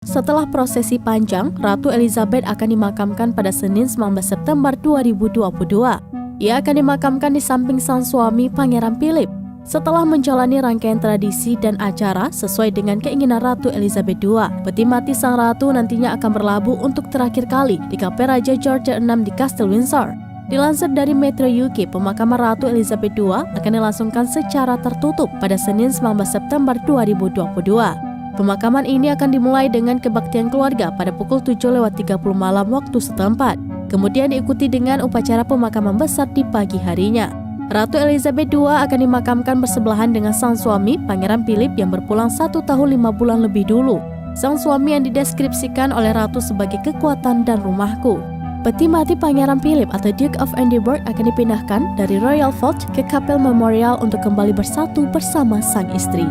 Setelah prosesi panjang, Ratu Elizabeth akan dimakamkan pada Senin 19 September 2022. Ia akan dimakamkan di samping sang suami Pangeran Philip. Setelah menjalani rangkaian tradisi dan acara sesuai dengan keinginan Ratu Elizabeth II, peti mati sang ratu nantinya akan berlabuh untuk terakhir kali di kapel Raja George VI di Castle Windsor. Dilansir dari Metro UK, pemakaman Ratu Elizabeth II akan dilangsungkan secara tertutup pada Senin 19 September 2022. Pemakaman ini akan dimulai dengan kebaktian keluarga pada pukul 7.30 malam waktu setempat. Kemudian diikuti dengan upacara pemakaman besar di pagi harinya. Ratu Elizabeth II akan dimakamkan bersebelahan dengan sang suami, Pangeran Philip yang berpulang 1 tahun 5 bulan lebih dulu. Sang suami yang dideskripsikan oleh Ratu sebagai kekuatan dan rumahku. Peti mati Pangeran Philip atau Duke of Edinburgh akan dipindahkan dari Royal Vault ke Kapel Memorial untuk kembali bersatu bersama sang istri.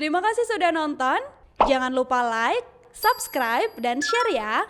Terima kasih sudah nonton. Jangan lupa like, subscribe, dan share ya.